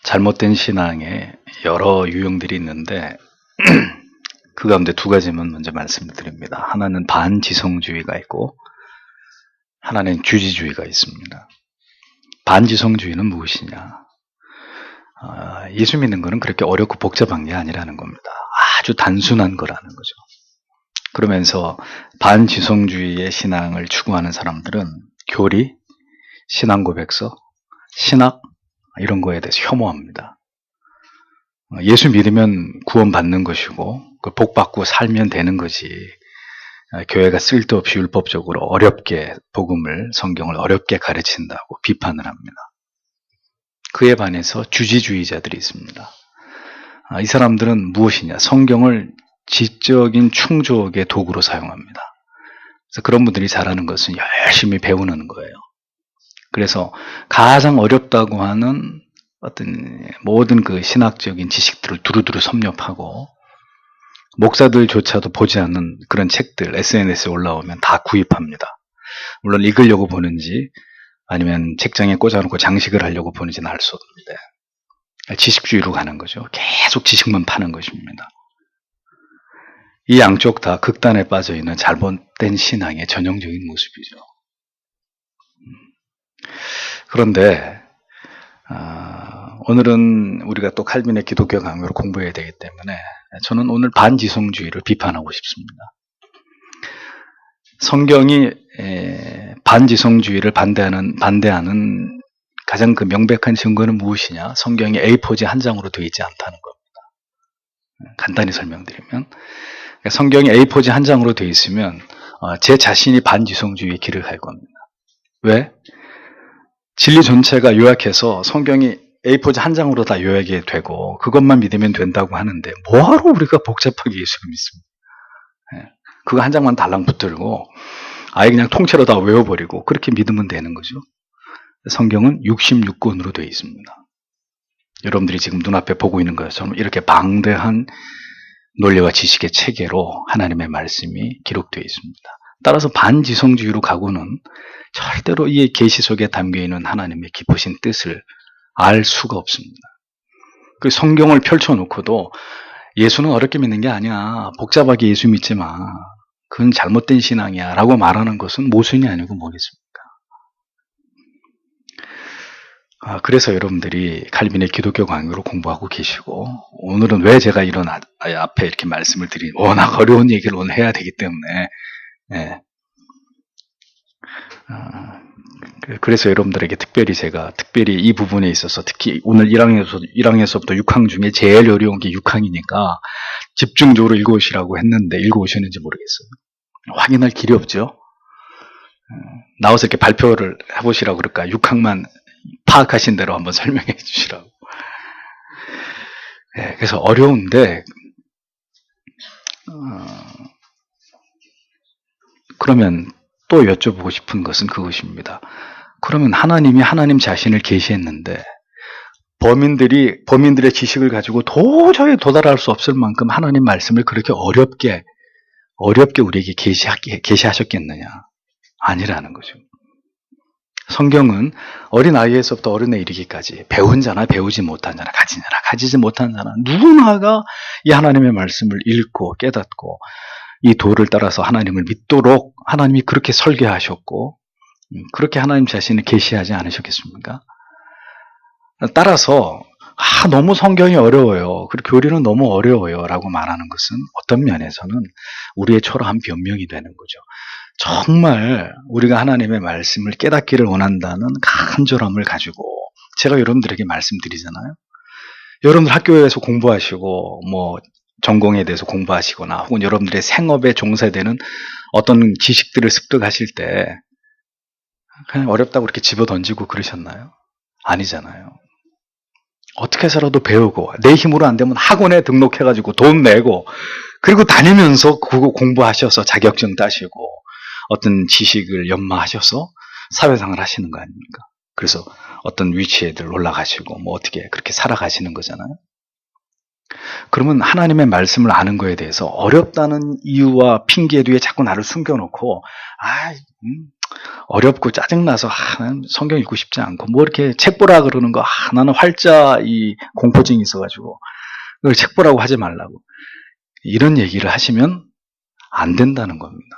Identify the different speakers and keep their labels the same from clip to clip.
Speaker 1: 잘못된 신앙에 여러 유형들이 있는데 그 가운데 두 가지만 먼저 말씀을 드립니다. 하나는 반지성주의가 있고 하나는 규지주의가 있습니다. 반지성주의는 무엇이냐? 예수 믿는 것은 그렇게 어렵고 복잡한 게 아니라는 겁니다. 아주 단순한 거라는 거죠. 그러면서 반지성주의의 신앙을 추구하는 사람들은 교리, 신앙고백서, 신학 이런 거에 대해서 혐오합니다. 예수 믿으면 구원받는 것이고 복 받고 살면 되는 거지, 교회가 쓸데없이 율법적으로 어렵게 복음을, 성경을 어렵게 가르친다고 비판을 합니다. 그에 반해서 주지주의자들이 있습니다. 이 사람들은 무엇이냐? 성경을 지적인 충족의 도구로 사용합니다. 그래서 그런 분들이 잘하는 것은 열심히 배우는 거예요. 그래서 가장 어렵다고 하는 어떤 모든 그 신학적인 지식들을 두루두루 섭렵하고, 목사들조차도 보지 않는 그런 책들 SNS에 올라오면 다 구입합니다. 물론 읽으려고 보는지 아니면 책장에 꽂아놓고 장식을 하려고 보는지는 알 수 없는데, 지식주의로 가는 거죠. 계속 지식만 파는 것입니다. 이 양쪽 다 극단에 빠져있는 잘못된 신앙의 전형적인 모습이죠. 그런데 오늘은 우리가 또 칼빈의 기독교 강요를 공부해야 되기 때문에 저는 오늘 반지성주의를 비판하고 싶습니다. 성경이 반지성주의를 반대하는 가장 그 명백한 증거는 무엇이냐? 성경이 A4지 한 장으로 되어 있지 않다는 겁니다. 간단히 설명드리면, 성경이 A4지 한 장으로 되어 있으면 제 자신이 반지성주의의 길을 갈 겁니다. 왜? 진리 전체가 요약해서 성경이 A4지 한 장으로 다 요약이 되고 그것만 믿으면 된다고 하는데 뭐하러 우리가 복잡하게 예수를 믿습니까? 그거 한 장만 달랑 붙들고 아예 그냥 통째로 다 외워버리고 그렇게 믿으면 되는 거죠. 성경은 66권으로 되어 있습니다. 여러분들이 지금 눈앞에 보고 있는 것처럼 이렇게 방대한 논리와 지식의 체계로 하나님의 말씀이 기록되어 있습니다. 따라서 반지성주의로 가고는 절대로 이 계시 속에 담겨있는 하나님의 깊으신 뜻을 알 수가 없습니다. 그 성경을 펼쳐놓고도 예수는 어렵게 믿는 게 아니야, 복잡하게 예수 믿지 마, 그건 잘못된 신앙이야 라고 말하는 것은 모순이 아니고 뭐겠습니까? 그래서 여러분들이 칼빈의 기독교 강요로 공부하고 계시고, 오늘은 왜 제가 이런 앞에 이렇게 말씀을 드린, 워낙 어려운 얘기를 오늘 해야 되기 때문에, 그래서 여러분들에게 특별히 이 부분에 있어서 특히 오늘 1학년에서부터 6항 중에 제일 어려운 게 6항이니까 집중적으로 읽어오시라고 했는데 읽어오셨는지 모르겠어요. 확인할 길이 없죠. 나와서 이렇게 발표를 해보시라고 그럴까? 6항만 파악하신 대로 한번 설명해 주시라고. 그래서 어려운데, 그러면 또 여쭤보고 싶은 것은 그것입니다. 그러면 하나님이 하나님 자신을 계시했는데 범인들의 지식을 가지고 도저히 도달할 수 없을 만큼 하나님 말씀을 그렇게 어렵게 우리에게 계시하셨겠느냐? 아니라는 거죠. 성경은 어린아이에서부터 어른에 이르기까지 배운 자나 배우지 못한 자나 가진 자나 가지지 못한 자나 누구나가 이 하나님의 말씀을 읽고 깨닫고 이 도를 따라서 하나님을 믿도록 하나님이 그렇게 설계하셨고 그렇게 하나님 자신을 계시하지 않으셨겠습니까? 따라서 너무 성경이 어려워요, 그리고 교리는 너무 어려워요 라고 말하는 것은 어떤 면에서는 우리의 초라한 변명이 되는 거죠. 정말 우리가 하나님의 말씀을 깨닫기를 원한다는 간절함을 가지고 제가 여러분들에게 말씀드리잖아요. 여러분들 학교에서 공부하시고 뭐 전공에 대해서 공부하시거나 혹은 여러분들의 생업에 종사되는 어떤 지식들을 습득하실 때 그냥 어렵다고 그렇게 집어던지고 그러셨나요? 아니잖아요. 어떻게 해서라도 배우고 내 힘으로 안 되면 학원에 등록해가지고 돈 내고 그리고 다니면서 그거 공부하셔서 자격증 따시고 어떤 지식을 연마하셔서 사회생활 하시는 거 아닙니까? 그래서 어떤 위치에들 올라가시고 뭐 어떻게 그렇게 살아가시는 거잖아요. 그러면 하나님의 말씀을 아는 거에 대해서 어렵다는 이유와 핑계 뒤에 자꾸 나를 숨겨놓고 어렵고 짜증나서 나는 성경 읽고 싶지 않고 뭐 이렇게 책 보라 그러는 거 나는 활자 이 공포증이 있어가지고 그걸 책 보라고 하지 말라고 이런 얘기를 하시면 안 된다는 겁니다.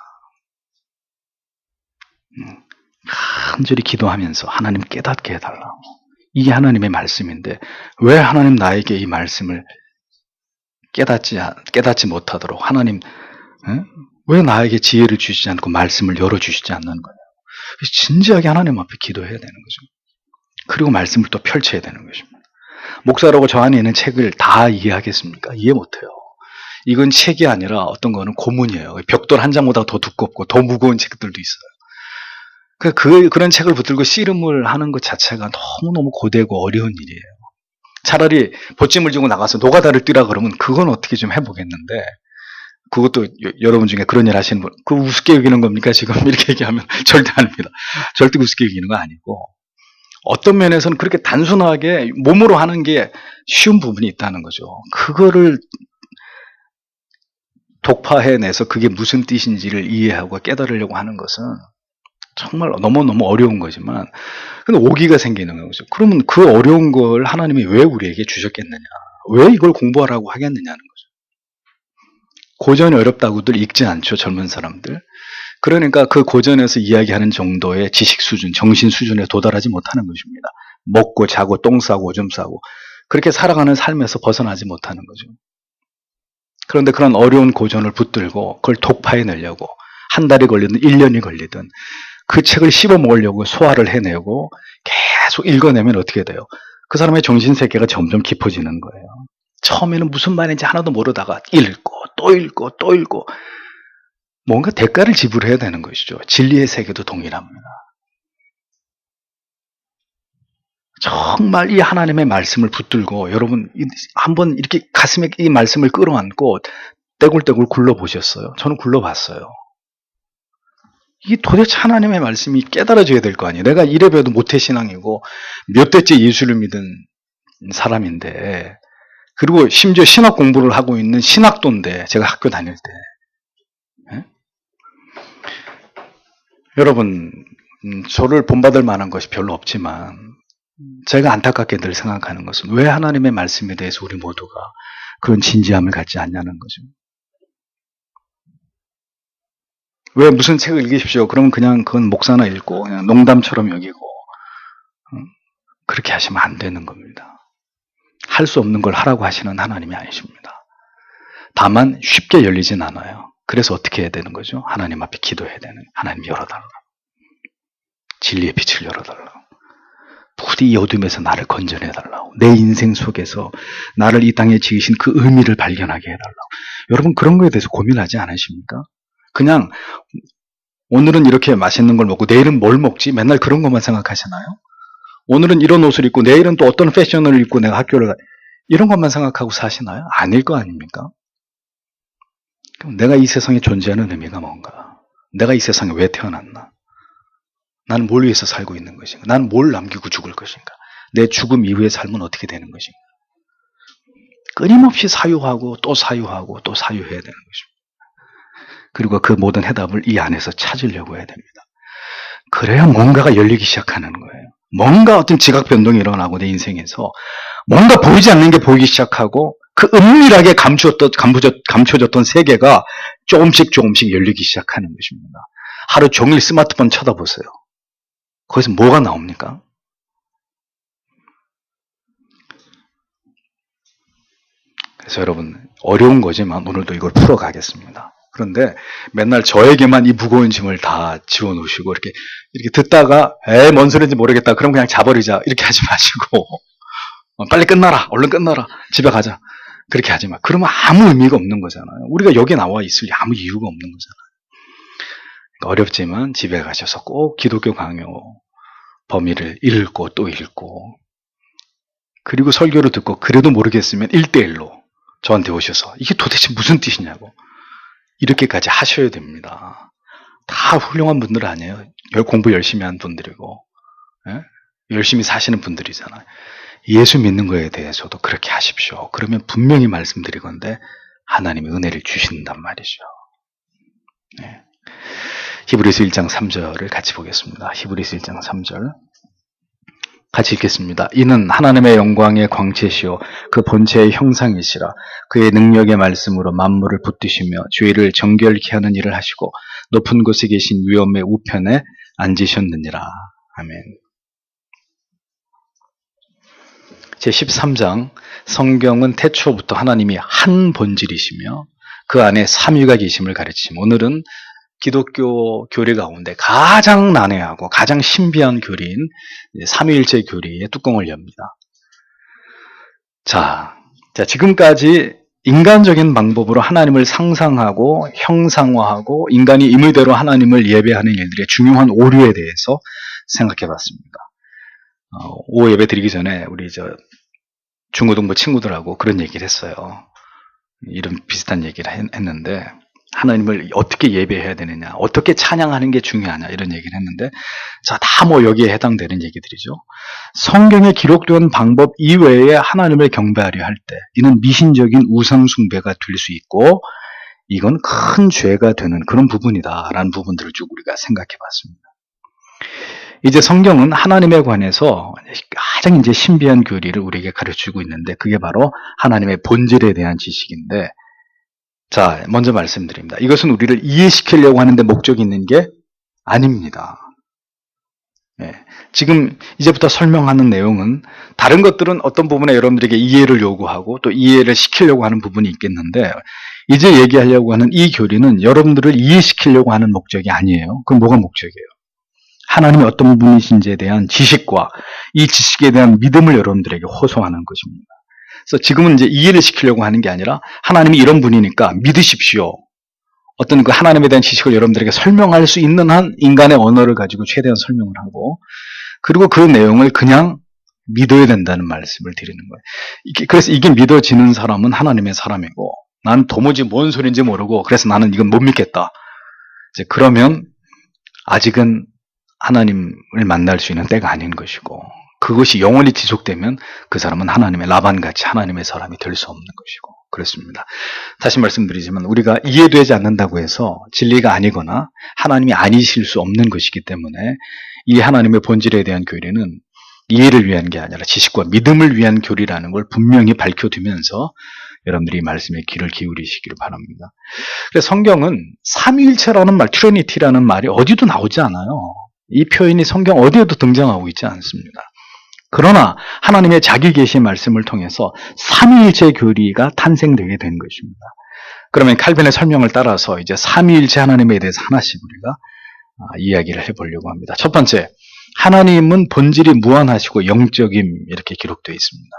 Speaker 1: 간절히 기도하면서 하나님 깨닫게 해달라고. 이게 하나님의 말씀인데 왜 하나님 나에게 이 말씀을 깨닫지 못하도록 하나님 왜 나에게 지혜를 주시지 않고 말씀을 열어주시지 않는 거예요. 진지하게 하나님 앞에 기도해야 되는 거죠. 그리고 말씀을 또 펼쳐야 되는 것입니다. 목사라고 저 안에 있는 책을 다 이해하겠습니까? 이해 못해요. 이건 책이 아니라 어떤 거는 고문이에요. 벽돌 한 장보다 더 두껍고 더 무거운 책들도 있어요. 그런 책을 붙들고 씨름을 하는 것 자체가 너무너무 고되고 어려운 일이에요. 차라리 보찜을 주고 나가서 노가다를 뛰라 그러면 그건 어떻게 좀 해보겠는데 그것도 여러분 중에 그런 일 하시는 분, 그거 우습게 여기는 겁니까? 지금 이렇게 얘기하면 절대 아닙니다. 절대 우습게 여기는 거 아니고 어떤 면에서는 그렇게 단순하게 몸으로 하는 게 쉬운 부분이 있다는 거죠. 그거를 독파해내서 그게 무슨 뜻인지를 이해하고 깨달으려고 하는 것은 정말 너무너무 어려운 거지만 근데 오기가 생기는 거죠. 그러면 그 어려운 걸 하나님이 왜 우리에게 주셨겠느냐? 왜 이걸 공부하라고 하겠느냐는 거죠. 고전이 어렵다고들 읽지 않죠. 젊은 사람들. 그러니까 그 고전에서 이야기하는 정도의 지식 수준, 정신 수준에 도달하지 못하는 것입니다. 먹고 자고 똥 싸고 오줌 싸고 그렇게 살아가는 삶에서 벗어나지 못하는 거죠. 그런데 그런 어려운 고전을 붙들고 그걸 독파해내려고 한 달이 걸리든 1년이 걸리든 그 책을 씹어먹으려고 소화를 해내고 계속 읽어내면 어떻게 돼요? 그 사람의 정신세계가 점점 깊어지는 거예요. 처음에는 무슨 말인지 하나도 모르다가 읽고 또 읽고 또 읽고 뭔가 대가를 지불해야 되는 것이죠. 진리의 세계도 동일합니다. 정말 이 하나님의 말씀을 붙들고 여러분 한번 이렇게 가슴에 이 말씀을 끌어안고 떼굴떼굴 굴러보셨어요? 저는 굴러봤어요. 이게 도대체 하나님의 말씀이 깨달아져야 될 거 아니에요. 내가 이래봬도 모태신앙이고 몇 대째 예수를 믿은 사람인데 그리고 심지어 신학 공부를 하고 있는 신학도인데 제가 학교 다닐 때 여러분 저를 본받을 만한 것이 별로 없지만 제가 안타깝게 늘 생각하는 것은 왜 하나님의 말씀에 대해서 우리 모두가 그런 진지함을 갖지 않냐는 거죠. 왜 무슨 책을 읽으십시오. 그러면 그냥 그건 목사나 읽고 그냥 농담처럼 여기고 그렇게 하시면 안 되는 겁니다. 할 수 없는 걸 하라고 하시는 하나님이 아니십니다. 다만 쉽게 열리진 않아요. 그래서 어떻게 해야 되는 거죠? 하나님 앞에 기도해야 되는 하나님 열어달라고. 진리의 빛을 열어달라고. 부디 이 어둠에서 나를 건져내달라고. 내 인생 속에서 나를 이 땅에 지으신 그 의미를 발견하게 해달라고. 여러분 그런 거에 대해서 고민하지 않으십니까? 그냥 오늘은 이렇게 맛있는 걸 먹고 내일은 뭘 먹지? 맨날 그런 것만 생각하시나요? 오늘은 이런 옷을 입고 내일은 또 어떤 패션을 입고 내가 학교를 이런 것만 생각하고 사시나요? 아닐 거 아닙니까? 그럼 내가 이 세상에 존재하는 의미가 뭔가? 내가 이 세상에 왜 태어났나? 나는 뭘 위해서 살고 있는 것인가? 나는 뭘 남기고 죽을 것인가? 내 죽음 이후의 삶은 어떻게 되는 것인가? 끊임없이 사유하고 또 사유하고 또 사유해야 되는 것입니다. 그리고 그 모든 해답을 이 안에서 찾으려고 해야 됩니다. 그래야 뭔가가 열리기 시작하는 거예요. 뭔가 어떤 지각 변동이 일어나고 내 인생에서 뭔가 보이지 않는 게 보이기 시작하고 그 은밀하게 감춰졌던 세계가 조금씩 열리기 시작하는 것입니다. 하루 종일 스마트폰 쳐다보세요. 거기서 뭐가 나옵니까? 그래서 여러분 어려운 거지만 오늘도 이걸 풀어가겠습니다. 그런데 맨날 저에게만 이 무거운 짐을 다 지워놓으시고 이렇게 듣다가 뭔 소리인지 모르겠다. 그럼 그냥 자버리자. 이렇게 하지 마시고 빨리 끝나라. 얼른 끝나라. 집에 가자. 그렇게 하지 마. 그러면 아무 의미가 없는 거잖아요. 우리가 여기 나와 있을 아무 이유가 없는 거잖아요. 그러니까 어렵지만 집에 가셔서 꼭 기독교 강요 범위를 읽고 또 읽고 그리고 설교를 듣고 그래도 모르겠으면 1대1로 저한테 오셔서 이게 도대체 무슨 뜻이냐고 이렇게까지 하셔야 됩니다. 다 훌륭한 분들 아니에요. 공부 열심히 한 분들이고 열심히 사시는 분들이잖아요. 예수 믿는 거에 대해서도 그렇게 하십시오. 그러면 분명히 말씀드리건대 하나님의 은혜를 주신단 말이죠. 히브리서 1장 3절을 같이 보겠습니다. 히브리서 1장 3절 같이 읽겠습니다. 이는 하나님의 영광의 광채시요 그 본체의 형상이시라. 그의 능력의 말씀으로 만물을 붙드시며 죄를 정결케 하는 일을 하시고 높은 곳에 계신 위엄의 우편에 앉으셨느니라. 아멘. 제13장 성경은 태초부터 하나님이 한 본질이시며 그 안에 삼위가 계심을 가르치며 오늘은 기독교 교리 가운데 가장 난해하고 가장 신비한 교리인 삼위일체 교리의 뚜껑을 엽니다. 자, 지금까지 인간적인 방법으로 하나님을 상상하고 형상화하고 인간이 임의대로 하나님을 예배하는 일들의 중요한 오류에 대해서 생각해 봤습니다. 오후 예배 드리기 전에 우리 중고등부 친구들하고 그런 얘기를 했어요. 이런 비슷한 얘기를 했는데 하나님을 어떻게 예배해야 되느냐, 어떻게 찬양하는 게 중요하냐 이런 얘기를 했는데 자, 다 여기에 해당되는 얘기들이죠. 성경에 기록된 방법 이외에 하나님을 경배하려 할 때 이는 미신적인 우상 숭배가 될 수 있고 이건 큰 죄가 되는 그런 부분이다라는 부분들을 쭉 우리가 생각해 봤습니다. 이제 성경은 하나님에 관해서 가장 신비한 교리를 우리에게 가르치고 있는데 그게 바로 하나님의 본질에 대한 지식인데 자, 먼저 말씀드립니다. 이것은 우리를 이해시키려고 하는데 목적이 있는 게 아닙니다. 네. 지금 이제부터 설명하는 내용은 다른 것들은 어떤 부분에 여러분들에게 이해를 요구하고 또 이해를 시키려고 하는 부분이 있겠는데 이제 얘기하려고 하는 이 교리는 여러분들을 이해시키려고 하는 목적이 아니에요. 그럼 뭐가 목적이에요? 하나님이 어떤 분이신지에 대한 지식과 이 지식에 대한 믿음을 여러분들에게 호소하는 것입니다. 그래서 지금은 이제 이해를 시키려고 하는 게 아니라 하나님이 이런 분이니까 믿으십시오. 어떤 그 하나님에 대한 지식을 여러분들에게 설명할 수 있는 한 인간의 언어를 가지고 최대한 설명을 하고 그리고 그 내용을 그냥 믿어야 된다는 말씀을 드리는 거예요. 그래서 이게 믿어지는 사람은 하나님의 사람이고 난 도무지 뭔 소리인지 모르고 그래서 나는 이건 못 믿겠다. 이제 그러면 아직은 하나님을 만날 수 있는 때가 아닌 것이고 그것이 영원히 지속되면 그 사람은 하나님의 라반같이 하나님의 사람이 될 수 없는 것이고 그렇습니다. 다시 말씀드리지만 우리가 이해되지 않는다고 해서 진리가 아니거나 하나님이 아니실 수 없는 것이기 때문에 이 하나님의 본질에 대한 교리는 이해를 위한 게 아니라 지식과 믿음을 위한 교리라는 걸 분명히 밝혀두면서 여러분들이 이 말씀에 귀를 기울이시기를 바랍니다. 그래서 성경은 삼위일체라는 말, 트리니티라는 말이 어디도 나오지 않아요. 이 표현이 성경 어디에도 등장하고 있지 않습니다. 그러나 하나님의 자기 계시의 말씀을 통해서 삼위일체 교리가 탄생되게 된 것입니다. 그러면 칼빈의 설명을 따라서 이제 삼위일체 하나님에 대해서 하나씩 우리가 이야기를 해보려고 합니다. 첫 번째, 하나님은 본질이 무한하시고 영적임 이렇게 기록되어 있습니다.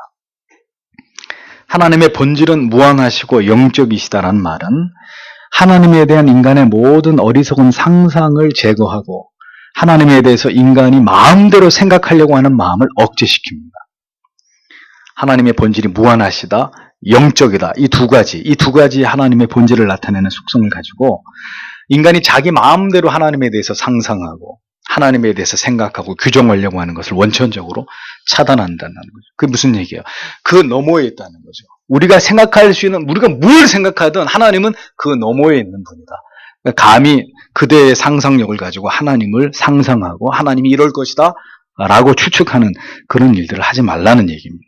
Speaker 1: 하나님의 본질은 무한하시고 영적이시다라는 말은 하나님에 대한 인간의 모든 어리석은 상상을 제거하고 하나님에 대해서 인간이 마음대로 생각하려고 하는 마음을 억제시킵니다. 하나님의 본질이 무한하시다, 영적이다. 이 두 가지 하나님의 본질을 나타내는 속성을 가지고 인간이 자기 마음대로 하나님에 대해서 상상하고 하나님에 대해서 생각하고 규정하려고 하는 것을 원천적으로 차단한다는 거죠. 그게 무슨 얘기예요? 그 너머에 있다는 거죠. 우리가 생각할 수 있는, 우리가 뭘 생각하든 하나님은 그 너머에 있는 분이다. 감히 그대의 상상력을 가지고 하나님을 상상하고 하나님이 이럴 것이다 라고 추측하는 그런 일들을 하지 말라는 얘기입니다.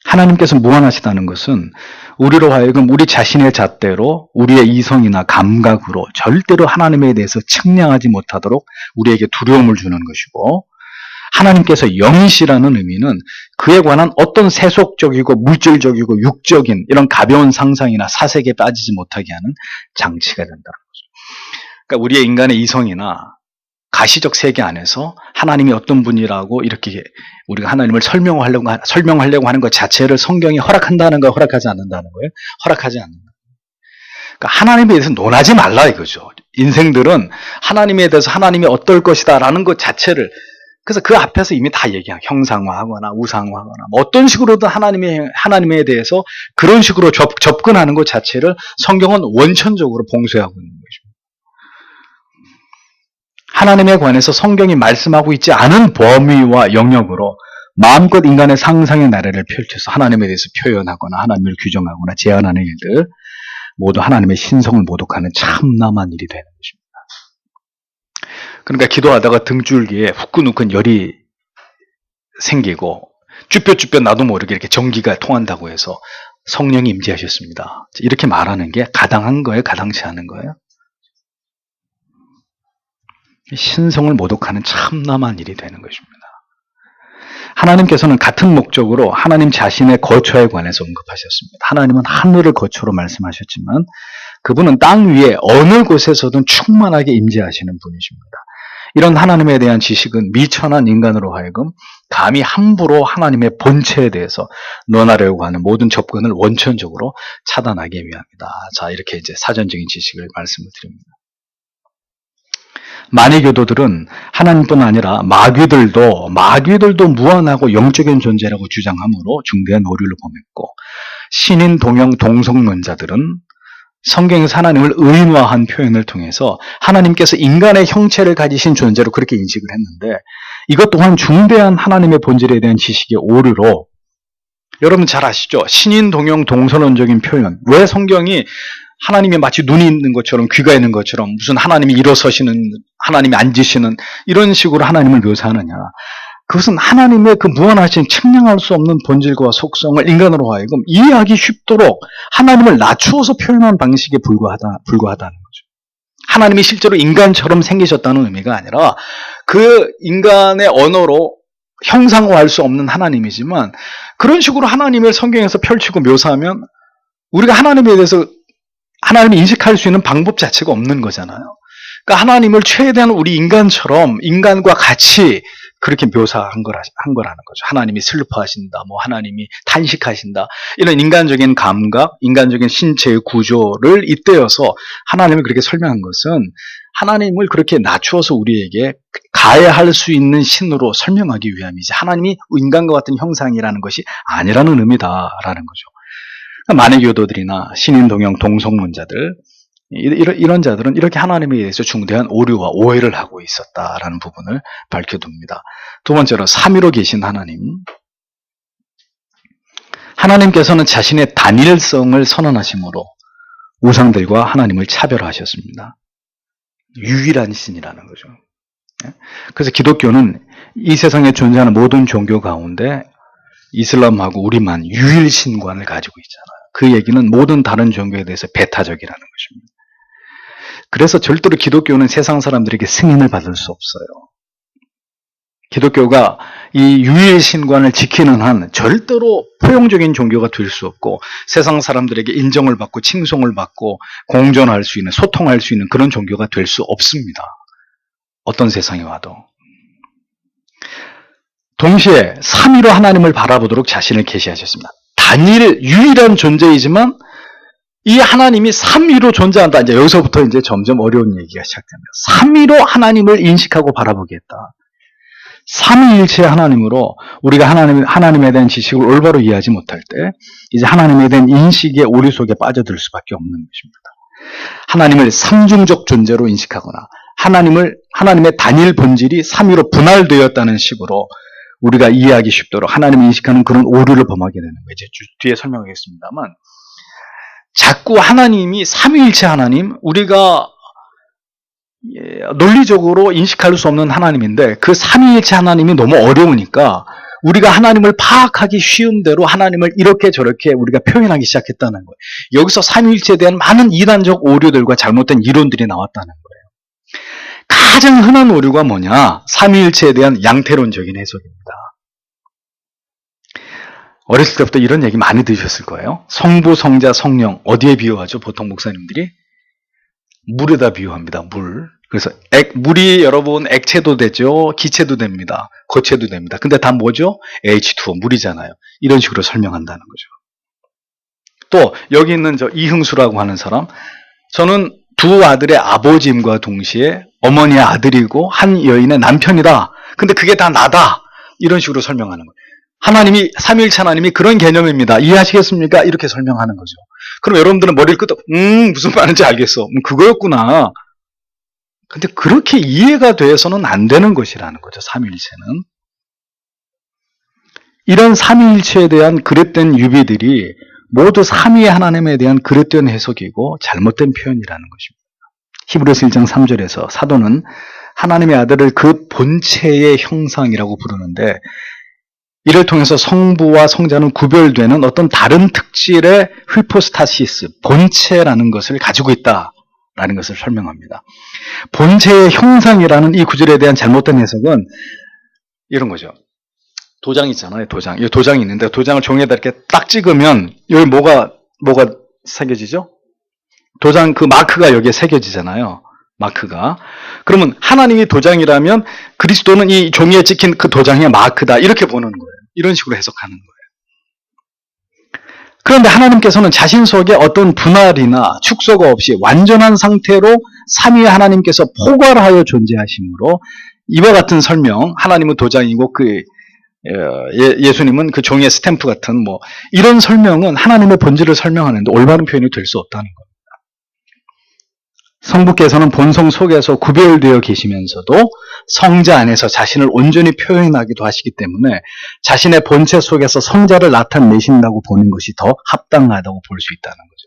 Speaker 1: 하나님께서 무한하시다는 것은 우리로 하여금 우리 자신의 잣대로 우리의 이성이나 감각으로 절대로 하나님에 대해서 측량하지 못하도록 우리에게 두려움을 주는 것이고 하나님께서 영이시라는 의미는 그에 관한 어떤 세속적이고 물질적이고 육적인 이런 가벼운 상상이나 사색에 빠지지 못하게 하는 장치가 된다는 거죠. 그러니까 우리의 인간의 이성이나 가시적 세계 안에서 하나님이 어떤 분이라고 이렇게 우리가 하나님을 설명하려고 하는 것 자체를 성경이 허락한다는 거예요? 허락하지 않는다는 거예요? 허락하지 않는다. 그러니까 하나님에 대해서 논하지 말라 이거죠. 인생들은 하나님에 대해서 하나님이 어떨 것이다 라는 것 자체를 그래서 그 앞에서 이미 다 얘기한 형상화하거나 우상화하거나 뭐 어떤 식으로든 하나님에 대해서 그런 식으로 접근하는 것 자체를 성경은 원천적으로 봉쇄하고 있는 것입니다. 하나님에 관해서 성경이 말씀하고 있지 않은 범위와 영역으로 마음껏 인간의 상상의 나래를 펼쳐서 하나님에 대해서 표현하거나 하나님을 규정하거나 제안하는 일들 모두 하나님의 신성을 모독하는 참남한 일이 되는 것입니다. 그러니까 기도하다가 등줄기에 후끈후끈 열이 생기고 쭈뼛쭈뼛 나도 모르게 이렇게 전기가 통한다고 해서 성령이 임재하셨습니다. 이렇게 말하는 게 가당한 거예요? 가당치 않은 거예요? 신성을 모독하는 참담한 일이 되는 것입니다. 하나님께서는 같은 목적으로 하나님 자신의 거처에 관해서 언급하셨습니다. 하나님은 하늘을 거처로 말씀하셨지만 그분은 땅 위에 어느 곳에서든 충만하게 임재하시는 분이십니다. 이런 하나님에 대한 지식은 미천한 인간으로 하여금 감히 함부로 하나님의 본체에 대해서 논하려고 하는 모든 접근을 원천적으로 차단하기 위함이다. 자, 이렇게 이제 사전적인 지식을 말씀을 드립니다. 만이교도들은 하나님뿐 아니라 마귀들도 무한하고 영적인 존재라고 주장함으로 중대한 오류를 범했고, 신인 동영 동성론자들은 성경에서 하나님을 의인화한 표현을 통해서 하나님께서 인간의 형체를 가지신 존재로 그렇게 인식을 했는데, 이것 또한 중대한 하나님의 본질에 대한 지식의 오류로, 여러분 잘 아시죠? 신인 동영 동성론적인 표현, 왜 성경이 하나님이 마치 눈이 있는 것처럼 귀가 있는 것처럼 무슨 하나님이 일어서시는, 하나님이 앉으시는 이런 식으로 하나님을 묘사하느냐. 그것은 하나님의 그 무한하신 측량할 수 없는 본질과 속성을 인간으로 하여금 이해하기 쉽도록 하나님을 낮추어서 표현한 방식에 불과하다는 거죠. 하나님이 실제로 인간처럼 생기셨다는 의미가 아니라 그 인간의 언어로 형상화할 수 없는 하나님이지만, 그런 식으로 하나님을 성경에서 펼치고 묘사하면 우리가 하나님에 대해서 하나님을 인식할 수 있는 방법 자체가 없는 거잖아요. 그러니까 하나님을 최대한 우리 인간처럼 인간과 같이 그렇게 묘사한 거라는 거죠. 하나님이 슬퍼하신다, 하나님이 탄식하신다, 이런 인간적인 감각, 인간적인 신체의 구조를 잇대어서 하나님을 그렇게 설명한 것은 하나님을 그렇게 낮추어서 우리에게 가해할 수 있는 신으로 설명하기 위함이지, 하나님이 인간과 같은 형상이라는 것이 아니라는 의미다라는 거죠. 만해교도들이나 신인동영 동성론자들, 이런 자들은 이렇게 하나님에 대해서 중대한 오류와 오해를 하고 있었다라는 부분을 밝혀둡니다. 두 번째로 삼위로 계신 하나님. 하나님께서는 자신의 단일성을 선언하심으로 우상들과 하나님을 차별하셨습니다. 유일한 신이라는 거죠. 그래서 기독교는 이 세상에 존재하는 모든 종교 가운데 이슬람하고 우리만 유일신관을 가지고 있잖아요. 그 얘기는 모든 다른 종교에 대해서 배타적이라는 것입니다. 그래서 절대로 기독교는 세상 사람들에게 승인을 받을 수 없어요. 기독교가 이 유일신관을 지키는 한 절대로 포용적인 종교가 될 수 없고, 세상 사람들에게 인정을 받고 칭송을 받고 공존할 수 있는, 소통할 수 있는 그런 종교가 될 수 없습니다. 어떤 세상이 와도. 동시에 삼위로 하나님을 바라보도록 자신을 계시하셨습니다. 유일한 존재이지만 이 하나님이 삼위로 존재한다. 이제 여기서부터 이제 점점 어려운 얘기가 시작됩니다. 삼위로 하나님을 인식하고 바라보겠다. 삼위일체의 하나님으로 우리가 하나님에 대한 지식을 올바로 이해하지 못할 때 이제 하나님에 대한 인식의 오류 속에 빠져들 수밖에 없는 것입니다. 하나님을 삼중적 존재로 인식하거나 하나님의 단일 본질이 삼위로 분할되었다는 식으로 우리가 이해하기 쉽도록 하나님을 인식하는 그런 오류를 범하게 되는 거예요. 이제 뒤에 설명하겠습니다만, 자꾸 하나님이 삼위일체 하나님, 우리가 논리적으로 인식할 수 없는 하나님인데 그 삼위일체 하나님이 너무 어려우니까 우리가 하나님을 파악하기 쉬운 대로 하나님을 이렇게 저렇게 우리가 표현하기 시작했다는 거예요. 여기서 삼위일체에 대한 많은 이단적 오류들과 잘못된 이론들이 나왔다는 거예요. 가장 흔한 오류가 뭐냐? 삼위일체에 대한 양태론적인 해석입니다. 어렸을 때부터 이런 얘기 많이 들으셨을 거예요. 성부, 성자, 성령 어디에 비유하죠? 보통 목사님들이 물에다 비유합니다. 물. 그래서 물이 여러분 액체도 되죠, 기체도 됩니다, 고체도 됩니다. 근데 다 뭐죠? H2O, 물이잖아요. 이런 식으로 설명한다는 거죠. 또 여기 있는 저 이흥수라고 하는 사람, 저는 두 아들의 아버지임과 동시에 어머니의 아들이고 한 여인의 남편이다. 근데 그게 다 나다. 이런 식으로 설명하는 거예요. 하나님이, 삼위일체 하나님이 그런 개념입니다. 이해하시겠습니까? 이렇게 설명하는 거죠. 그럼 여러분들은 머리를 끄덕, 무슨 말인지 알겠어. 그거였구나. 근데 그렇게 이해가 돼서는 안 되는 것이라는 거죠, 삼위일체는. 이런 삼위일체에 대한 그릇된 유비들이 모두 삼위의 하나님에 대한 그릇된 해석이고 잘못된 표현이라는 것입니다. 히브리서 1장 3절에서 사도는 하나님의 아들을 그 본체의 형상이라고 부르는데, 이를 통해서 성부와 성자는 구별되는 어떤 다른 특질의 휘포스타시스, 본체라는 것을 가지고 있다라는 것을 설명합니다. 본체의 형상이라는 이 구절에 대한 잘못된 해석은 이런 거죠. 도장 있잖아요, 도장. 이 도장이 있는데, 도장을 종이에다 이렇게 딱 찍으면 여기 뭐가 새겨지죠? 도장 그 마크가 여기에 새겨지잖아요. 마크가. 그러면 하나님이 도장이라면 그리스도는 이 종이에 찍힌 그 도장의 마크다. 이렇게 보는 거예요. 이런 식으로 해석하는 거예요. 그런데 하나님께서는 자신 속에 어떤 분할이나 축소가 없이 완전한 상태로 삼위의 하나님께서 포괄하여 존재하시므로 이와 같은 설명, 하나님은 도장이고 예수님은 그 종이의 스탬프 같은 이런 설명은 하나님의 본질을 설명하는데 올바른 표현이 될 수 없다는 겁니다. 성부께서는 본성 속에서 구별되어 계시면서도 성자 안에서 자신을 온전히 표현하기도 하시기 때문에 자신의 본체 속에서 성자를 나타내신다고 보는 것이 더 합당하다고 볼 수 있다는 거죠.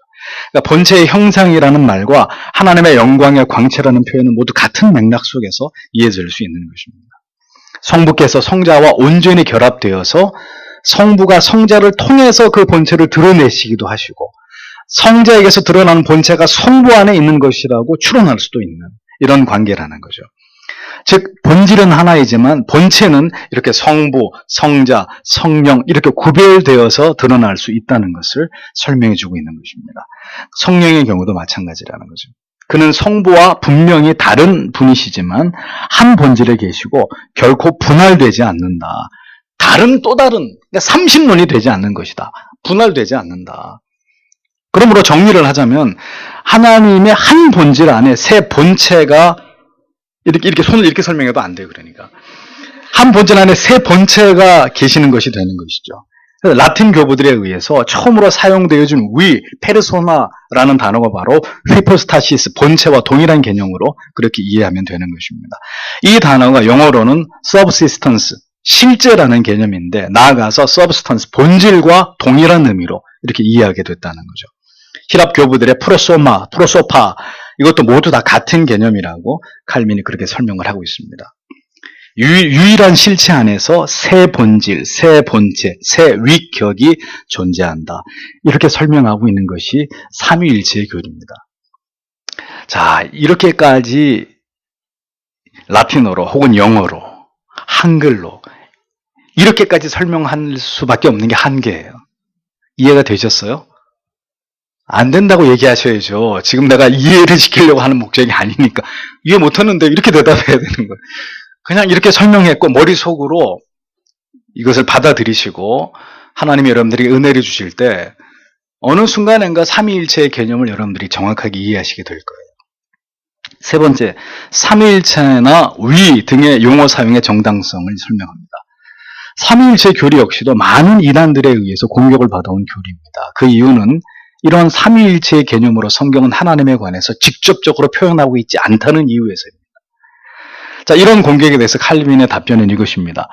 Speaker 1: 그러니까 본체의 형상이라는 말과 하나님의 영광의 광채라는 표현은 모두 같은 맥락 속에서 이해될 수 있는 것입니다. 성부께서 성자와 온전히 결합되어서 성부가 성자를 통해서 그 본체를 드러내시기도 하시고, 성자에게서 드러나는 본체가 성부 안에 있는 것이라고 추론할 수도 있는 이런 관계라는 거죠. 즉 본질은 하나이지만 본체는 이렇게 성부, 성자, 성령 이렇게 구별되어서 드러날 수 있다는 것을 설명해 주고 있는 것입니다. 성령의 경우도 마찬가지라는 거죠. 그는 성부와 분명히 다른 분이시지만 한 본질에 계시고 결코 분할되지 않는다. 또 다른, 그러니까 삼신론이 되지 않는 것이다. 분할되지 않는다. 그러므로 정리를 하자면 하나님의 한 본질 안에 세 본체가 이렇게 손을 이렇게 설명해도 안 돼요. 그러니까 한 본질 안에 세 본체가 계시는 것이 되는 것이죠. 그래서 라틴 교부들에 의해서 처음으로 사용되어진 페르소나라는 단어가 바로 휘포스타시스, 본체와 동일한 개념으로 그렇게 이해하면 되는 것입니다. 이 단어가 영어로는 subsistence, 실제라는 개념인데 나아가서 substance, 본질과 동일한 의미로 이렇게 이해하게 됐다는 거죠. 히랍 교부들의 프로소파 이것도 모두 다 같은 개념이라고 칼빈이 그렇게 설명을 하고 있습니다. 유일한 실체 안에서 세 본질, 세 본체, 세 위격이 존재한다. 이렇게 설명하고 있는 것이 삼위일체의 교리입니다. 자, 이렇게까지 라틴어로 혹은 영어로, 한글로 이렇게까지 설명할 수밖에 없는 게 한계예요. 이해가 되셨어요? 안 된다고 얘기하셔야죠. 지금 내가 이해를 시키려고 하는 목적이 아니니까. 이해 못하는데 이렇게 대답해야 되는 거예요. 그냥 이렇게 설명했고 머릿속으로 이것을 받아들이시고 하나님이 여러분들에게 은혜를 주실 때 어느 순간인가 삼위일체의 개념을 여러분들이 정확하게 이해하시게 될 거예요. 세 번째, 삼위일체나 위 등의 용어 사용의 정당성을 설명합니다. 삼위일체 교리 역시도 많은 이단들에 의해서 공격을 받아온 교리입니다. 그 이유는 이런 삼위일체의 개념으로 성경은 하나님에 관해서 직접적으로 표현하고 있지 않다는 이유에서입니다. 자, 이런 공격에 대해서 칼빈의 답변은 이것입니다.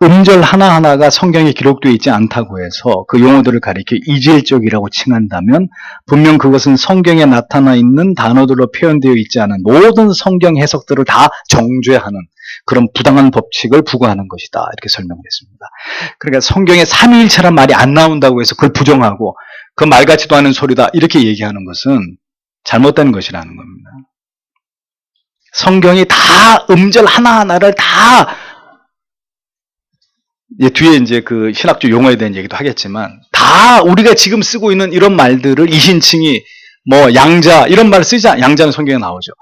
Speaker 1: 음절 하나하나가 성경에 기록되어 있지 않다고 해서 그 용어들을 가리켜 이질적이라고 칭한다면 분명 그것은 성경에 나타나 있는 단어들로 표현되어 있지 않은 모든 성경 해석들을 다 정죄하는 그런 부당한 법칙을 부과하는 것이다. 이렇게 설명했습니다. 그러니까 성경에 삼위일체란 말이 안 나온다고 해서 그걸 부정하고 그 말 같지도 않은 소리다 이렇게 얘기하는 것은 잘못된 것이라는 겁니다. 성경이 다 음절 하나하나를 다 뒤에 이제 그 신학적 용어에 대한 얘기도 하겠지만 다 우리가 지금 쓰고 있는 이런 말들을 이신칭의 양자 이런 말 양자는 성경에 나오죠.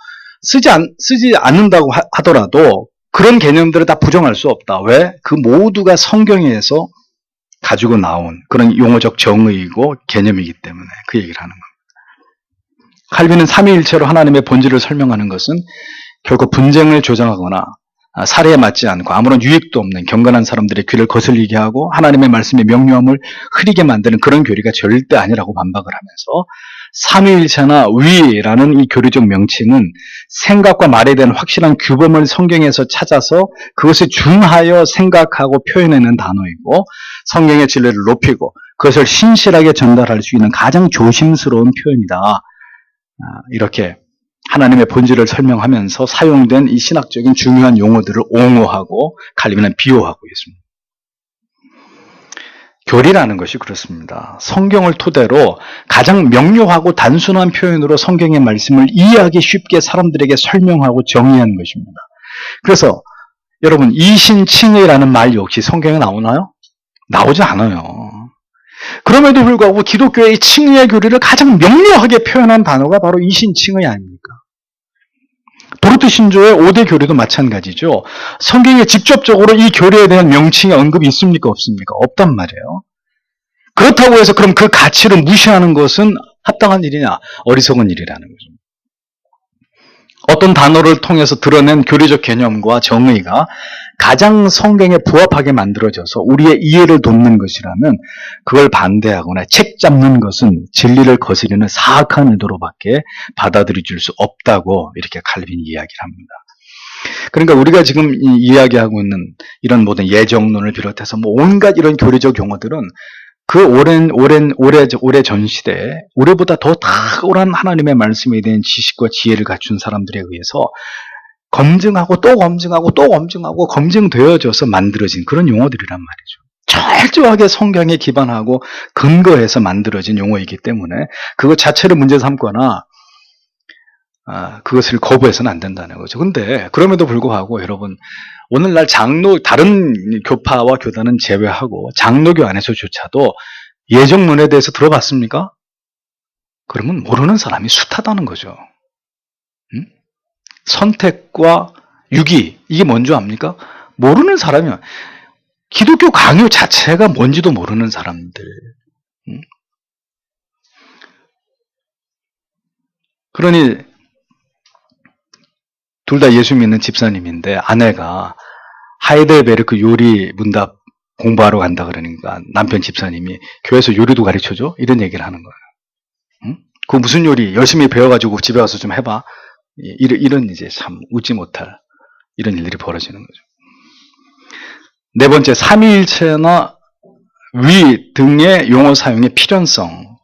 Speaker 1: 쓰지 않는다고 하더라도 그런 개념들을 다 부정할 수 없다. 왜? 그 모두가 성경에서 가지고 나온 그런 용어적 정의이고 개념이기 때문에 그 얘기를 하는 겁니다. 칼빈은 삼위일체로 하나님의 본질을 설명하는 것은 결국 분쟁을 조장하거나 사례에 맞지 않고 아무런 유익도 없는 경건한 사람들의 귀를 거슬리게 하고 하나님의 말씀의 명료함을 흐리게 만드는 그런 교리가 절대 아니라고 반박을 하면서 삼위일체나 위라는 이 교리적 명칭은 생각과 말에 대한 확실한 규범을 성경에서 찾아서 그것을 중하여 생각하고 표현하는 단어이고 성경의 진리를 높이고 그것을 신실하게 전달할 수 있는 가장 조심스러운 표현이다. 이렇게 하나님의 본질을 설명하면서 사용된 이 신학적인 중요한 용어들을 옹호하고 칼빈은 비호하고 있습니다. 교리라는 것이 그렇습니다. 성경을 토대로 가장 명료하고 단순한 표현으로 성경의 말씀을 이해하기 쉽게 사람들에게 설명하고 정의한 것입니다. 그래서 여러분 이신칭의라는 말 역시 성경에 나오나요? 나오지 않아요. 그럼에도 불구하고 기독교의 칭의의 교리를 가장 명료하게 표현한 단어가 바로 이신칭의 아닙니까? 도르트 신조의 5대 교리도 마찬가지죠. 성경에 직접적으로 이 교리에 대한 명칭의 언급이 있습니까? 없습니까? 없단 말이에요. 그렇다고 해서 그럼 그 가치를 무시하는 것은 합당한 일이냐? 어리석은 일이라는 거죠. 어떤 단어를 통해서 드러낸 교리적 개념과 정의가 가장 성경에 부합하게 만들어져서 우리의 이해를 돕는 것이라면 그걸 반대하거나 책 잡는 것은 진리를 거스르는 사악한 의도로밖에 받아들여질 수 없다고 이렇게 칼빈이 이야기를 합니다. 그러니까 우리가 지금 이야기하고 있는 이런 모든 예정론을 비롯해서 뭐 온갖 이런 교리적 용어들은 그 오래 전 시대에 우리보다 더 탁월한 하나님의 말씀에 대한 지식과 지혜를 갖춘 사람들에 의해서 검증하고 또 검증하고 또 검증하고 검증되어져서 만들어진 그런 용어들이란 말이죠. 철저하게 성경에 기반하고 근거해서 만들어진 용어이기 때문에 그것 자체를 문제 삼거나 그것을 거부해서는 안 된다는 거죠. 근데 그럼에도 불구하고 여러분 오늘날 다른 교파와 교단은 제외하고 장로교 안에서조차도 예정론에 대해서 들어봤습니까? 그러면 모르는 사람이 숱하다는 거죠. 선택과 유기 이게 뭔지 압니까? 모르는 사람이면 기독교 강요 자체가 뭔지도 모르는 사람들. 그러니 둘 다 예수 믿는 집사님인데 아내가 하이델베르크 요리 문답 공부하러 간다 그러니까 남편 집사님이 교회에서 요리도 가르쳐줘? 이런 얘기를 하는 거예요. 그 무슨 요리 열심히 배워가지고 집에 와서 좀 해봐. 이런 이제 참 웃지 못할 이런 일들이 벌어지는 거죠. 네 번째, 삼위일체나 위 등의 용어 사용의 필연성.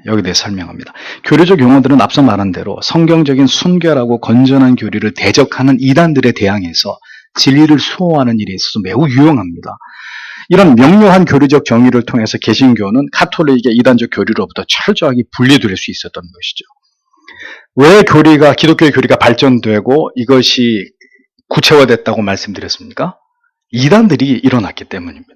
Speaker 1: 여기에 대해 설명합니다. 교리적 용어들은 앞서 말한 대로 성경적인 순결하고 건전한 교리를 대적하는 이단들에 대항해서 진리를 수호하는 일에 있어서 매우 유용합니다. 이런 명료한 교리적 정의를 통해서 개신교는 카톨릭의 이단적 교리로부터 철저하게 분리될 수 있었던 것이죠. 왜 기독교의 교리가 발전되고 이것이 구체화됐다고 말씀드렸습니까? 이단들이 일어났기 때문입니다.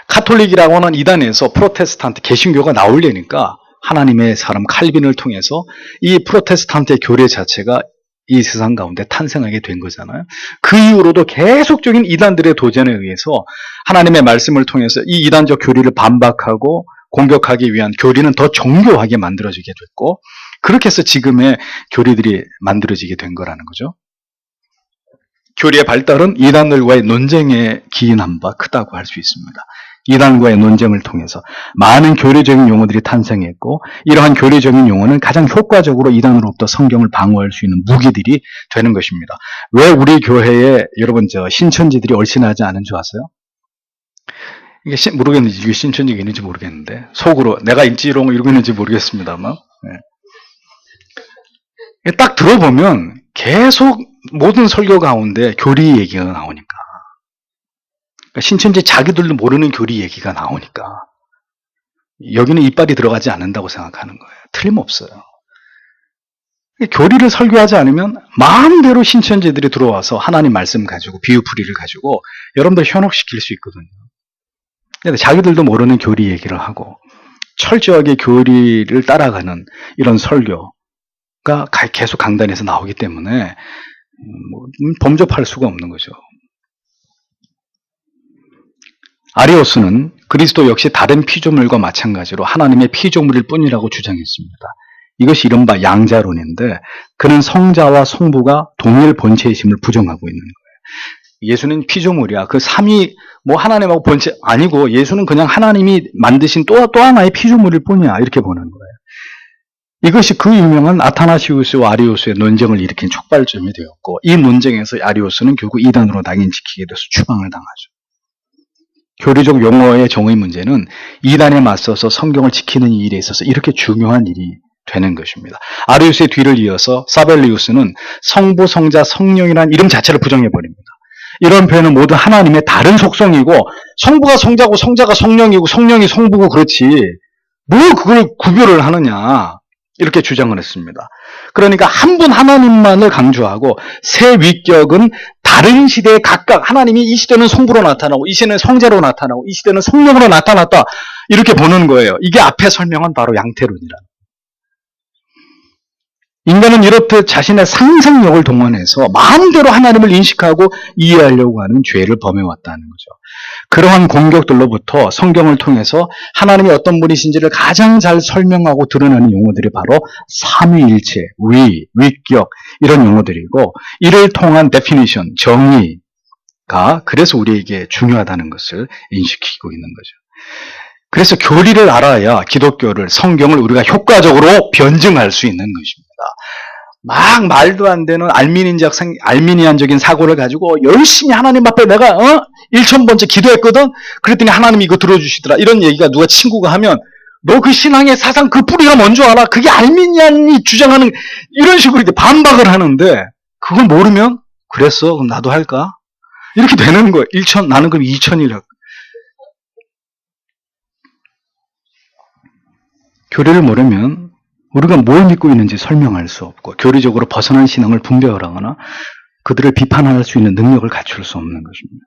Speaker 1: 카톨릭이라고 하는 이단에서 프로테스탄트 개신교가 나오려니까 하나님의 사람 칼빈을 통해서 이 프로테스탄트의 교리 자체가 이 세상 가운데 탄생하게 된 거잖아요. 그 이후로도 계속적인 이단들의 도전에 의해서 하나님의 말씀을 통해서 이 이단적 교리를 반박하고 공격하기 위한 교리는 더 정교하게 만들어지게 됐고 그렇게 해서 지금의 교리들이 만들어지게 된 거라는 거죠. 교리의 발달은 이단들과의 논쟁에 기인한 바 크다고 할 수 있습니다. 이단과의 논쟁을 통해서 많은 교리적인 용어들이 탄생했고 이러한 교리적인 용어는 가장 효과적으로 이단으로부터 성경을 방어할 수 있는 무기들이 되는 것입니다. 왜 우리 교회에 여러분 신천지들이 얼씬하지 않은 줄 아세요? 이게 모르겠는지 이게 신천지가 있는지 모르겠는데 속으로 내가 인지롱 이러고 있는지 모르겠습니다만 딱 들어보면 계속 모든 설교 가운데 교리 얘기가 나오니까 신천지 자기들도 모르는 교리 얘기가 나오니까 여기는 이빨이 들어가지 않는다고 생각하는 거예요. 틀림없어요. 교리를 설교하지 않으면 마음대로 신천지들이 들어와서 하나님 말씀 가지고 비유풀이를 가지고 여러분들 현혹시킬 수 있거든요. 근데 자기들도 모르는 교리 얘기를 하고 철저하게 교리를 따라가는 이런 설교가 계속 강단에서 나오기 때문에 범접할 수가 없는 거죠. 아리오스는 그리스도 역시 다른 피조물과 마찬가지로 하나님의 피조물일 뿐이라고 주장했습니다. 이것이 이른바 양자론인데 그는 성자와 성부가 동일 본체이심을 부정하고 있는 거예요. 예수는 피조물이야. 그 삼위 하나님하고 본체 아니고 예수는 그냥 하나님이 만드신 또 하나의 피조물일 뿐이야. 이렇게 보는 거예요. 이것이 그 유명한 아타나시우스와 아리오스의 논쟁을 일으킨 촉발점이 되었고 이 논쟁에서 아리오스는 결국 이단으로 낙인찍히게 돼서 추방을 당하죠. 교리적 용어의 정의 문제는 이단에 맞서서 성경을 지키는 일에 있어서 이렇게 중요한 일이 되는 것입니다. 아리우스의 뒤를 이어서 사벨리우스는 성부, 성자, 성령이라는 이름 자체를 부정해버립니다. 이런 표현은 모두 하나님의 다른 속성이고 성부가 성자고 성자가 성령이고 성령이 성부고 그렇지 뭐 그걸 구별을 하느냐 이렇게 주장을 했습니다. 그러니까 한 분 하나님만을 강조하고 세 위격은 다른 시대에 각각 하나님이 이 시대는 성부로 나타나고 이 시대는 성자로 나타나고 이 시대는 성령으로 나타났다 이렇게 보는 거예요. 이게 앞에 설명한 바로 양태론이라. 인간은 이렇듯 자신의 상상력을 동원해서 마음대로 하나님을 인식하고 이해하려고 하는 죄를 범해왔다는 거죠. 그러한 공격들로부터 성경을 통해서 하나님이 어떤 분이신지를 가장 잘 설명하고 드러내는 용어들이 바로 삼위일체, 위격 이런 용어들이고 이를 통한 데피니션, 정의가 그래서 우리에게 중요하다는 것을 인식시키고 있는 거죠. 그래서 교리를 알아야 기독교를, 성경을 우리가 효과적으로 변증할 수 있는 것입니다. 막 말도 안 되는 알미니안적인 사고를 가지고 열심히 하나님 앞에 내가 1000번째 기도했거든? 그랬더니 하나님이 이거 들어주시더라. 이런 얘기가 누가 친구가 하면 너 그 신앙의 사상 그 뿌리가 뭔 줄 알아? 그게 알미니안이 주장하는 이런 식으로 이렇게 반박을 하는데 그걸 모르면 그랬어? 그럼 나도 할까? 이렇게 되는 거예요. 나는 그럼 2000이라고. 교리를 모르면 우리가 뭘 믿고 있는지 설명할 수 없고 교리적으로 벗어난 신앙을 분별하거나 그들을 비판할 수 있는 능력을 갖출 수 없는 것입니다.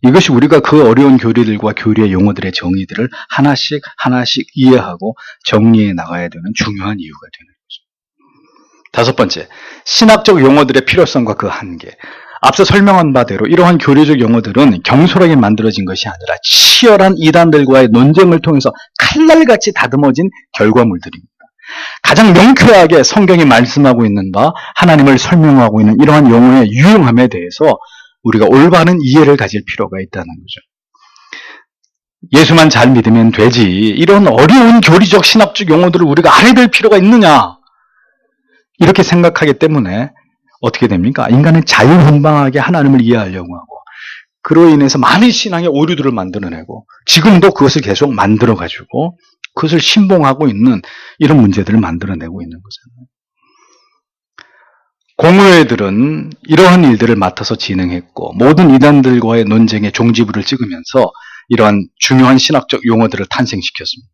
Speaker 1: 이것이 우리가 그 어려운 교리들과 교리의 용어들의 정의들을 하나씩 이해하고 정리해 나가야 되는 중요한 이유가 되는 거죠. 다섯 번째, 신학적 용어들의 필요성과 그 한계. 앞서 설명한 바대로 이러한 교리적 용어들은 경솔하게 만들어진 것이 아니라 치열한 이단들과의 논쟁을 통해서 칼날같이 다듬어진 결과물들입니다. 가장 명쾌하게 성경이 말씀하고 있는 바 하나님을 설명하고 있는 이러한 용어의 유용함에 대해서 우리가 올바른 이해를 가질 필요가 있다는 거죠. 예수만 잘 믿으면 되지 이런 어려운 교리적 신학적 용어들을 우리가 알아야 될 필요가 있느냐 이렇게 생각하기 때문에 어떻게 됩니까? 인간은 자유분방하게 하나님을 이해하려고 하고 그로 인해서 많은 신앙의 오류들을 만들어내고 지금도 그것을 계속 만들어가지고 그것을 신봉하고 있는 이런 문제들을 만들어내고 있는 거잖아요. 공회들은 이러한 일들을 맡아서 진행했고 모든 이단들과의 논쟁에 종지부를 찍으면서 이러한 중요한 신학적 용어들을 탄생시켰습니다.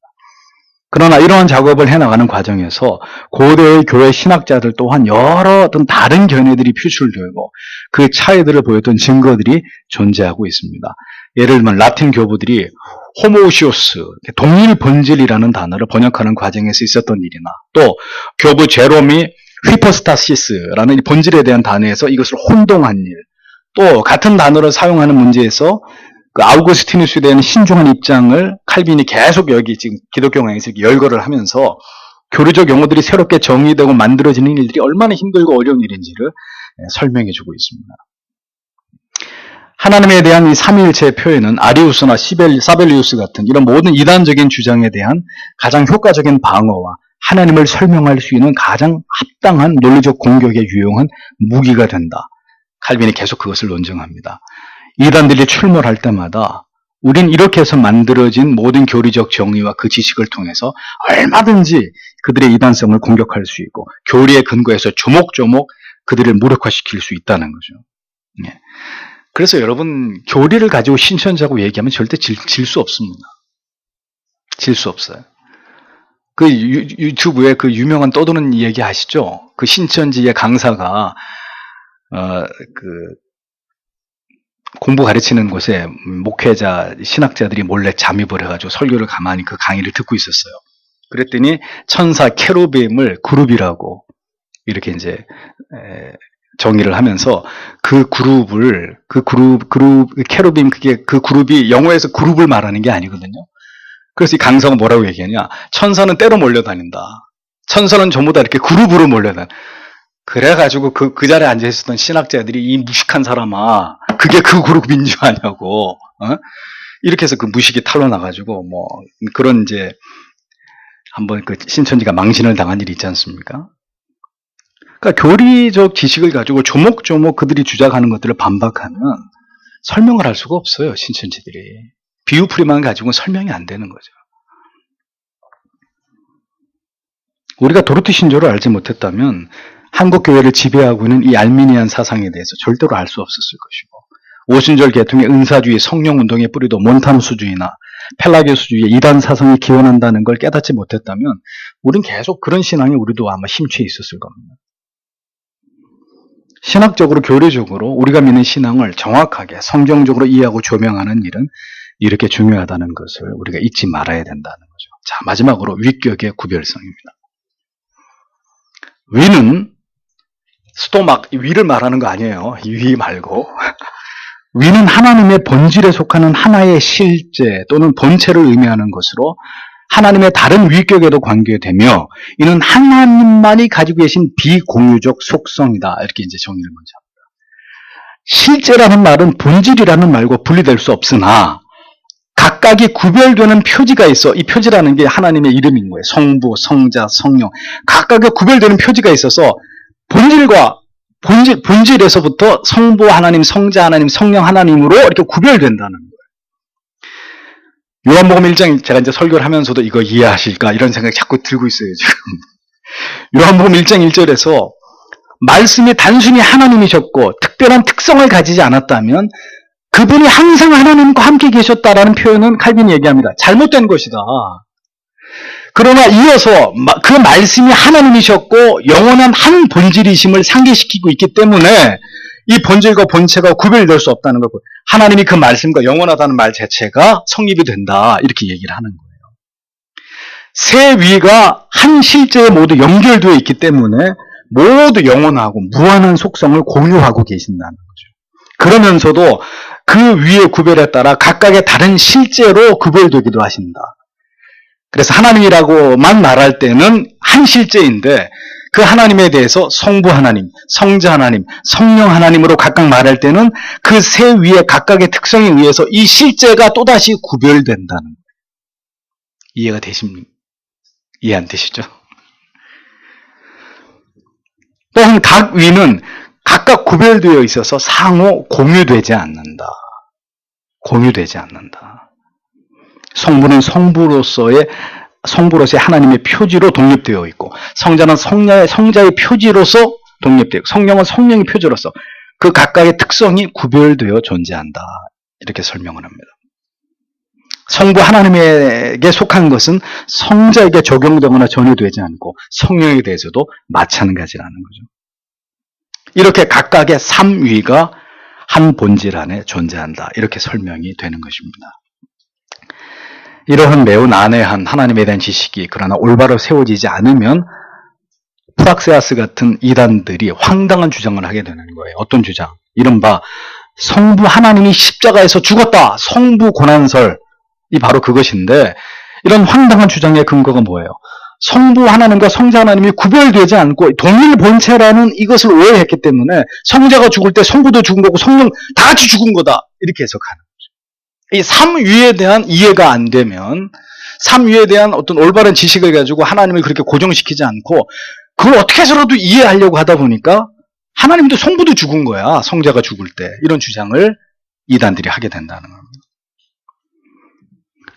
Speaker 1: 그러나 이러한 작업을 해나가는 과정에서 고대의 교회 신학자들 또한 여러 어떤 다른 견해들이 표출되고 그 차이들을 보였던 증거들이 존재하고 있습니다. 예를 들면 라틴 교부들이 호모우시오스, 동일 본질이라는 단어를 번역하는 과정에서 있었던 일이나 또 교부 제롬이 휘퍼스타시스라는 본질에 대한 단어에서 이것을 혼동한 일, 또 같은 단어를 사용하는 문제에서 그 아우구스티누스에 대한 신중한 입장을 칼빈이 계속 여기 지금 기독교강에서 열거를 하면서 교리적 용어들이 새롭게 정의되고 만들어지는 일들이 얼마나 힘들고 어려운 일인지를 설명해주고 있습니다. 하나님에 대한 이 삼위일체의 표현은 아리우스나 사벨리우스 같은 이런 모든 이단적인 주장에 대한 가장 효과적인 방어와 하나님을 설명할 수 있는 가장 합당한 논리적 공격에 유용한 무기가 된다. 칼빈이 계속 그것을 논증합니다. 이단들이 출몰할 때마다 우린 이렇게 해서 만들어진 모든 교리적 정의와 그 지식을 통해서 얼마든지 그들의 이단성을 공격할 수 있고 교리의 근거에서 조목조목 그들을 무력화시킬 수 있다는 거죠. 예. 그래서 여러분 교리를 가지고 신천지하고 얘기하면 절대 질 수 없습니다. 질 수 없어요. 그 유튜브에 그 유명한 떠도는 얘기 아시죠? 그 신천지의 강사가 공부 가르치는 곳에 목회자, 신학자들이 몰래 잠입을 해가지고 설교를 가만히 그 강의를 듣고 있었어요. 그랬더니 천사 케루빔을 그룹이라고 이렇게 이제 정의를 하면서 그 케루빔 그 그룹이 영어에서 그룹을 말하는 게 아니거든요. 그래서 이 강사가 뭐라고 얘기하냐? 천사는 때로 몰려다닌다. 천사는 전부 다 이렇게 그룹으로 몰려다닌다. 그래가지고 그 자리에 앉아있었던 신학자들이 이 무식한 사람아, 그게 그 그룹인 줄 아냐고, 이렇게 해서 그 무식이 탄로나가지고, 그런 이제, 한번 그 신천지가 망신을 당한 일이 있지 않습니까? 그러니까 교리적 지식을 가지고 조목조목 그들이 주장하는 것들을 반박하면 설명을 할 수가 없어요, 신천지들이. 비유풀이만 가지고는 설명이 안 되는 거죠. 우리가 도르트 신조를 알지 못했다면 한국 교회를 지배하고 있는 이 알미니안 사상에 대해서 절대로 알 수 없었을 것이고, 오순절 계통의 은사주의, 성령운동의 뿌리도 몬타누스주의나 펠라기오스주의의 이단 사상이 기원한다는 걸 깨닫지 못했다면 우린 계속 그런 신앙에 우리도 아마 심취해 있었을 겁니다. 신학적으로, 교리적으로 우리가 믿는 신앙을 정확하게 성경적으로 이해하고 조명하는 일은 이렇게 중요하다는 것을 우리가 잊지 말아야 된다는 거죠. 자, 마지막으로 위격의 구별성입니다. 위는 스토막, 위를 말하는 거 아니에요. 위 말고. 위는 하나님의 본질에 속하는 하나의 실제 또는 본체를 의미하는 것으로 하나님의 다른 위격에도 관계되며, 이는 하나님만이 가지고 계신 비공유적 속성이다. 이렇게 이제 정의를 먼저 합니다. 실제라는 말은 본질이라는 말과 분리될 수 없으나 각각이 구별되는 표지가 있어. 이 표지라는 게 하나님의 이름인 거예요. 성부, 성자, 성령. 각각의 구별되는 표지가 있어서 본질에서부터 성부 하나님, 성자 하나님, 성령 하나님으로 이렇게 구별된다는 거예요. 요한복음 1장, 제가 이제 설교를 하면서도 이거 이해하실까 이런 생각이 자꾸 들고 있어요, 지금. 요한복음 1장 1절에서 말씀이 단순히 하나님이셨고 특별한 특성을 가지지 않았다면 그분이 항상 하나님과 함께 계셨다라는 표현은 칼빈이 얘기합니다. 잘못된 것이다. 그러나 이어서 그 말씀이 하나님이셨고 영원한 한 본질이심을 상기시키고 있기 때문에 이 본질과 본체가 구별될 수 없다는 거고, 하나님이 그 말씀과 영원하다는 말 자체가 성립이 된다, 이렇게 얘기를 하는 거예요. 세 위가 한 실제에 모두 연결되어 있기 때문에 모두 영원하고 무한한 속성을 공유하고 계신다는 거죠. 그러면서도 그 위의 구별에 따라 각각의 다른 실제로 구별되기도 하신다. 그래서 하나님이라고만 말할 때는 한 실제인데 그 하나님에 대해서 성부 하나님, 성자 하나님, 성령 하나님으로 각각 말할 때는 그 세 위의 각각의 특성에 의해서 이 실제가 또다시 구별된다는 거예요. 이해가 되십니까? 이해 안 되시죠? 또한 각 위는 각각 구별되어 있어서 상호 공유되지 않는다. 공유되지 않는다. 성부는 성부로서의 하나님의 표지로 독립되어 있고, 성자는 성자의 표지로서 독립되어 있고, 성령은 성령의 표지로서 그 각각의 특성이 구별되어 존재한다. 이렇게 설명을 합니다. 성부 하나님에게 속한 것은 성자에게 적용되거나 전해되지 않고 성령에 대해서도 마찬가지라는 거죠. 이렇게 각각의 삼위가 한 본질 안에 존재한다. 이렇게 설명이 되는 것입니다. 이러한 매우 난해한 하나님에 대한 지식이 그러나 올바로 세워지지 않으면 프락세아스 같은 이단들이 황당한 주장을 하게 되는 거예요. 어떤 주장? 이른바 성부 하나님이 십자가에서 죽었다. 성부 고난설. 이 바로 그것인데, 이런 황당한 주장의 근거가 뭐예요? 성부 하나님과 성자 하나님이 구별되지 않고 동일 본체라는 이것을 오해했기 때문에 성자가 죽을 때 성부도 죽은 거고 성령 다 같이 죽은 거다. 이렇게 해석하는 거죠. 이 삼위에 대한 이해가 안 되면, 삼위에 대한 어떤 올바른 지식을 가지고 하나님을 그렇게 고정시키지 않고 그걸 어떻게 해서라도 이해하려고 하다 보니까 하나님도 성부도 죽은 거야. 성자가 죽을 때. 이런 주장을 이단들이 하게 된다는 겁니다.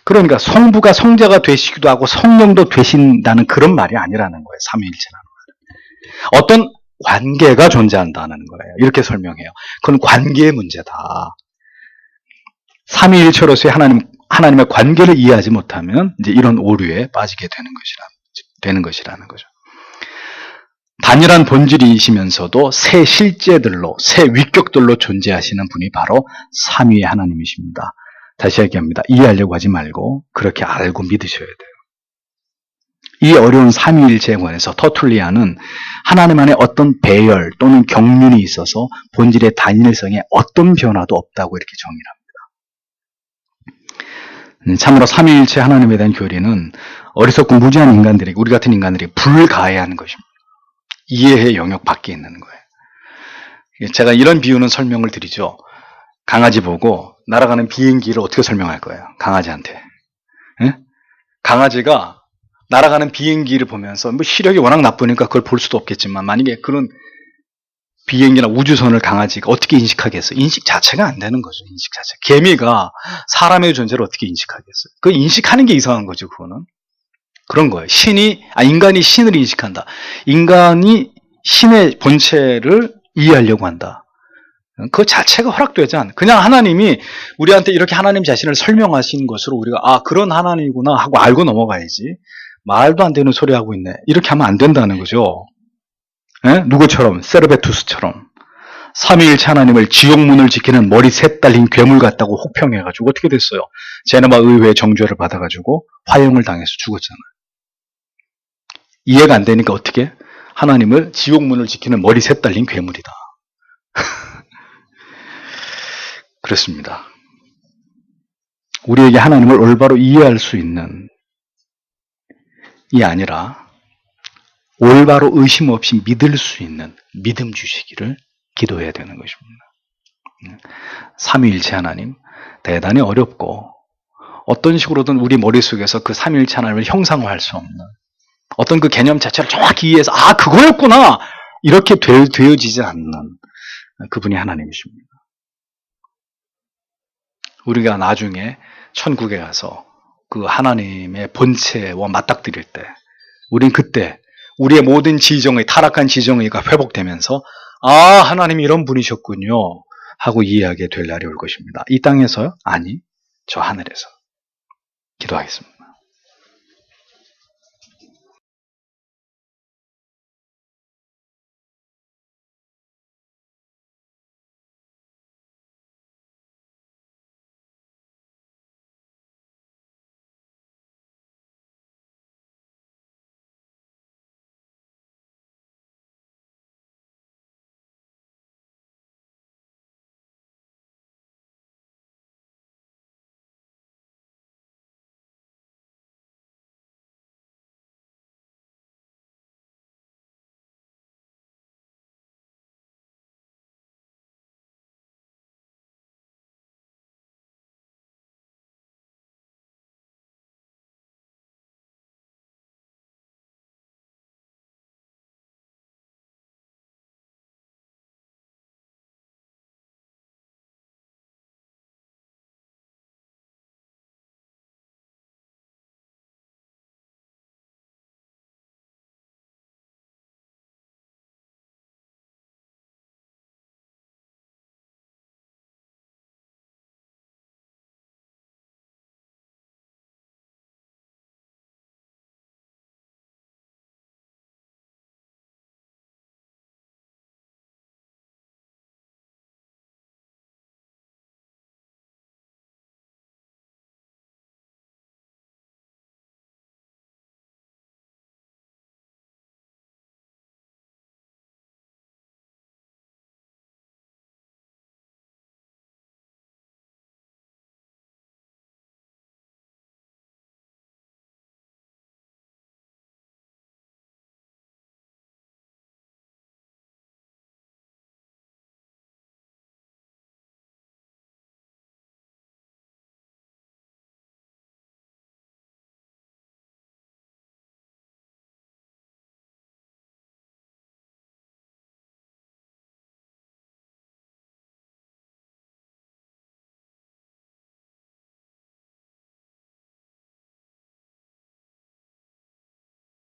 Speaker 1: 그러니까 성부가 성자가 되시기도 하고 성령도 되신다는 그런 말이 아니라는 거예요. 삼위일체라는 말은. 어떤 관계가 존재한다는 거예요. 이렇게 설명해요. 그건 관계의 문제다. 삼위일체로서의 하나님의 관계를 이해하지 못하면 이제 이런 오류에 빠지게 되는 것이라는 거죠. 단일한 본질이시면서도 새 실제들로, 새 위격들로 존재하시는 분이 바로 삼위의 하나님이십니다. 다시 얘기합니다. 이해하려고 하지 말고 그렇게 알고 믿으셔야 돼요. 이 어려운 삼위일체에 관해서 터툴리안은 하나님 안에 어떤 배열 또는 경륜이 있어서 본질의 단일성에 어떤 변화도 없다고 이렇게 정의합니다. 참으로 삼위일체 하나님에 대한 교리는 어리석고 무지한 인간들이, 우리 같은 인간들이 불가해하는 것입니다. 이해의 영역 밖에 있는 거예요. 제가 이런 비유는 설명을 드리죠. 강아지 보고 날아가는 비행기를 어떻게 설명할 거예요? 강아지한테. 예? 강아지가 날아가는 비행기를 보면서 뭐 시력이 워낙 나쁘니까 그걸 볼 수도 없겠지만, 만약에 그런 비행기나 우주선을 강아지가 어떻게 인식하겠어요? 인식 자체가 안 되는 거죠. 인식 자체. 개미가 사람의 존재를 어떻게 인식하겠어요? 그 인식하는 게 이상한 거죠. 그런 거예요. 인간이 신을 인식한다. 인간이 신의 본체를 이해하려고 한다. 그 자체가 허락되지 않아. 그냥 하나님이 우리한테 이렇게 하나님 자신을 설명하신 것으로 우리가 그런 하나님이구나 하고 알고 넘어가야지. 말도 안 되는 소리 하고 있네. 이렇게 하면 안 된다는 거죠. 누구처럼? 세르베투스처럼. 삼위일체 하나님을 지옥문을 지키는 머리 셋 달린 괴물 같다고 혹평해가지고 어떻게 됐어요? 제네바 의회의 정죄를 받아가지고 화형을 당해서 죽었잖아요. 이해가 안 되니까 어떻게? 하나님을 지옥문을 지키는 머리 셋 달린 괴물이다. 그렇습니다. 우리에게 하나님을 올바로 이해할 수 있는 이 아니라 올바로 의심 없이 믿을 수 있는 믿음 주시기를 기도해야 되는 것입니다. 삼위일체 하나님 대단히 어렵고 어떤 식으로든 우리 머릿속에서 그 삼위일체 하나님을 형상화할 수 없는 어떤 그 개념 자체를 정확히 이해해서 그거였구나 이렇게 되어지지 않는 그분이 하나님이십니다. 우리가 나중에 천국에 가서 그 하나님의 본체와 맞닥뜨릴 때 우린 그때 우리의 모든 타락한 지정의가 회복되면서 하나님이 이런 분이셨군요 하고 이해하게 될 날이 올 것입니다. 이 땅에서요? 아니, 저 하늘에서. 기도하겠습니다.